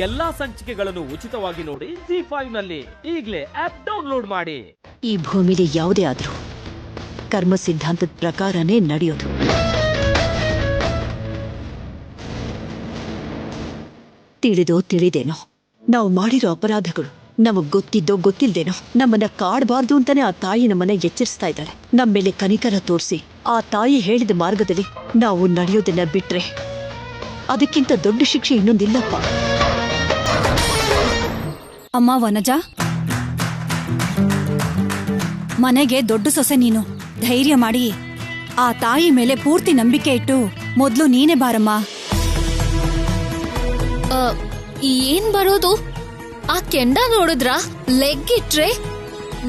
ಎಲ್ಲಾ ಸಂಚಿಕೆಗಳನ್ನು ಉಚಿತವಾಗಿ ನೋಡಿ ZEE5 ನಲ್ಲಿ. ಈಗಲೇ ಆಪ್ ಡೌನ್ಲೋಡ್ ಮಾಡಿ. ಈ ಭೂಮಿಲಿ ಯಾವುದೇ ಆದ್ರೂ ಕರ್ಮ ಸಿದ್ಧಾಂತದ ಪ್ರಕಾರನೇ ನಡೆಯೋದು. ತಿಳಿದೋ ತಿಳಿದೇನೋ ನಾವು ಮಾಡಿರೋ ಅಪರಾಧಗಳು ನಮಗ್ ಗೊತ್ತಿದ್ದೋ ಗೊತ್ತಿಲ್ದೇನೋ ನಮ್ಮನ್ನ ಕಾಡಬಾರ್ದು ಅಂತಾನೆ ಆ ತಾಯಿ ನಮ್ಮನ್ನ ಎಚ್ಚರಿಸ್ತಾ ಇದ್ದಾಳೆ. ನಮ್ಮ ಮೇಲೆ ಕನಿಕರ ತೋರಿಸಿ ಆ ತಾಯಿ ಹೇಳಿದ ಮಾರ್ಗದಲ್ಲಿ ನಾವು ನಡೆಯೋದನ್ನ ಬಿಟ್ರೆ ಅದಕ್ಕಿಂತ ದೊಡ್ಡ ಶಿಕ್ಷೆ ಇನ್ನೊಂದಿಲ್ಲಪ್ಪ. ಅಮ್ಮ ವನಜಾ, ಮನೆಗೆ ದೊಡ್ಡ ಸೊಸೆ ನೀನು. ಧೈರ್ಯ ಮಾಡಿ ಆ ತಾಯಿ ಮೇಲೆ ಪೂರ್ತಿ ನಂಬಿಕೆ ಇಟ್ಟು ಮೊದ್ಲು ನೀನೇ ಬಾರಮ್ಮ. ಏನ್ ಬರೋದು? ಆ ಕೆಂಡ ನೋಡಿದ್ರ? ಲೆಗ್ ಇಟ್ರೆ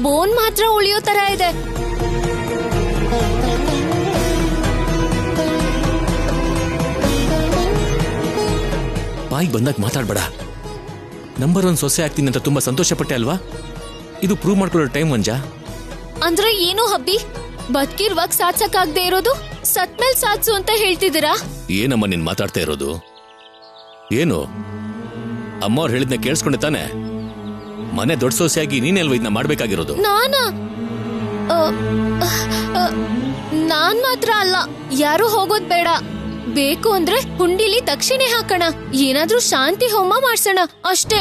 ಬೋನ್ ಮಾತ್ರ ಉಳಿಯೋ ತರ ಇದೆ. ಬಾಯಿಗೆ ಬಂದಾಗ ಮಾತಾಡ್ಬೇಡ. ನಂಬರ್ 1 ಸೊಸೆ ಆಗ್ತೀನಿ ಅಂತ ತುಂಬಾ ಸಂತೋಷ ಪಟ್ಟೆ ಅಲ್ವಾ? ಇದು ಪ್ರೂವ್ ಮಾಡ್ಕೊಳ್ಳೋ ಟೈಮ್ ಮಂಜಾ. ಅಂದ್ರೆ ಏನು ಹಬ್ಬಿ? ಬದುಕಿರುವಾಗ ಸಾಧ್ಸಕ್ಕಾಗದೆ ಇರೋದು ಸತ್ಮೇಲ್ ಸಾಧ್ಸು ಅಂತ ಹೇಳ್ತಿದ್ದೀರಾ? ಏನಮ್ಮ ನೀನ್ ಮಾತಾಡ್ತಾ ಇರೋದು? ಏನು ಅಮ್ಮ ಅವ್ರು ಹೇಳಿದ್ನ ಕೇಳಿಸ್ಕೊಂಡೆ ತಾನೆ? ಮನೆ ದೊಡ್ಡ ಸೊಸೆಯಾಗಿ ನೀನೆಲ್ವ ಇದನ್ನ ಮಾಡ್ಬೇಕಾಗಿರೋದು? ನಾನ್ ಮಾತ್ರ ಅಲ್ಲ, ಯಾರು ಹೋಗೋದ್ ಬೇಡ. ಬೇಕು ಅಂದ್ರೆ ಹುಂಡಿಲಿ ದಕ್ಷಿಣೆ ಹಾಕೋಣ, ಏನಾದ್ರೂ ಶಾಂತಿ ಹೋಮ ಮಾಡ್ಸೋಣ ಅಷ್ಟೇ.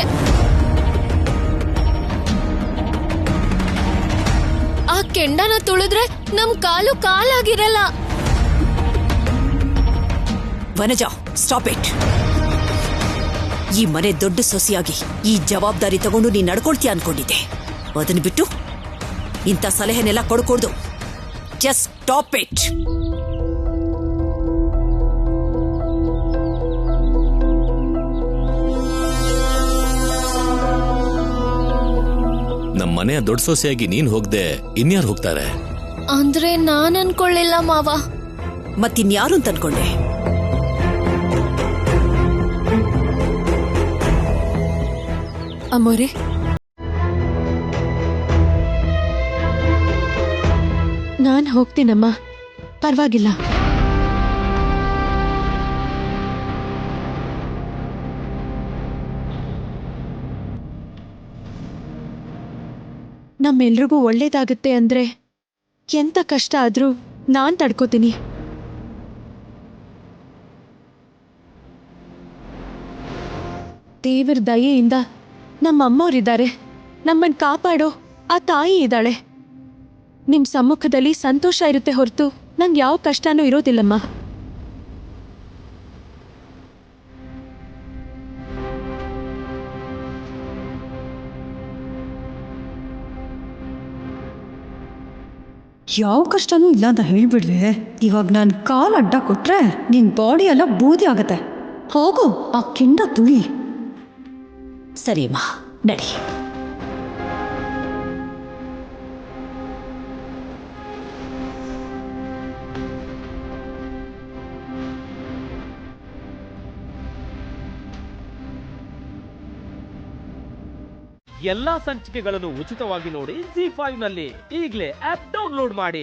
ಆ ಕೆಂಡನ ತುಳಿದ್ರೆ ನಮ್ ಕಾಲು ಕಾಲಾಗಿರಲ್ಲ. Vanaja, stop it. ಈ ಮನೆ ದೊಡ್ಡ ಸೊಸೆಯಾಗಿ ಈ ಜವಾಬ್ದಾರಿ ತಗೊಂಡು ನೀನ್ ನಡ್ಕೊಳ್ತೀಯ ಅನ್ಕೊಂಡಿದ್ದೆ. ಅದನ್ನ ಬಿಟ್ಟು ಇಂಥ ಸಲಹೆನೆಲ್ಲ ಕೊಡ್ಕೊಡ್ದು. Just stop it. ನಮ್ಮ ಮನೆಯ ದೊಡ್ಡ ಸೊಸೆಯಾಗಿ ನೀನ್ ಹೋಗ್ದೆ ಇನ್ಯಾರು ಹೋಗ್ತಾರೆ? ಅಂದ್ರೆ ನಾನ್ ಅನ್ಕೊಳ್ಳಿಲ್ಲ ಮಾವ. ಮತ್ತಿನ್ಯಾರು ಅಂತ ಅನ್ಕೊಂಡೆ? ಅಮ್ಮೋರೆ, ನಾನ್ ಹೋಗ್ತೀನಮ್ಮ, ಪರವಾಗಿಲ್ಲ. ನಮ್ಮೆಲ್ರಿಗೂ ಒಳ್ಳೇದಾಗುತ್ತೆ ಅಂದ್ರೆ ಎಂತ ಕಷ್ಟ ಆದ್ರೂ ನಾನ್ ತಡ್ಕೋತೀನಿ. ದೇವರ ದಯೆಯಿಂದ ನಮ್ಮ ಅಮ್ಮವ್ರಿದ್ದಾರೆ, ನಮ್ಮನ್ ಕಾಪಾಡೋ ಆ ತಾಯಿ ಇದ್ದಾಳೆ. ನಿಮ್ ಸಮ್ಮುಖದಲ್ಲಿ ಸಂತೋಷ ಇರುತ್ತೆ ಹೊರತು ನಂಗೆ ಯಾವ ಕಷ್ಟನೂ ಇರೋದಿಲ್ಲಮ್ಮ. ಯಾವ ಕಷ್ಟನೂ ಇಲ್ಲ ಅಂತ ಹೇಳ್ಬಿಡ್ವೆ. ಇವಾಗ ನಾನು ಕಾಲು ಅಡ್ಡ ಕೊಟ್ರೆ ನಿನ್ ಬಾಡಿ ಎಲ್ಲ ಬೂದಿ ಆಗತ್ತೆ. ಹೋಗು, ಆ ಕೆಂಡ ತುಳಿ. ಸರಿಯಮ್ಮ, ನಡಿ. ಎಲ್ಲಾ ಸಂಚಿಕೆಗಳನ್ನು ಉಚಿತವಾಗಿ ನೋಡಿ ZEE5 ನಲ್ಲಿ. ಈಗಲೇ ಆಪ್ ಡೌನ್ಲೋಡ್ ಮಾಡಿ.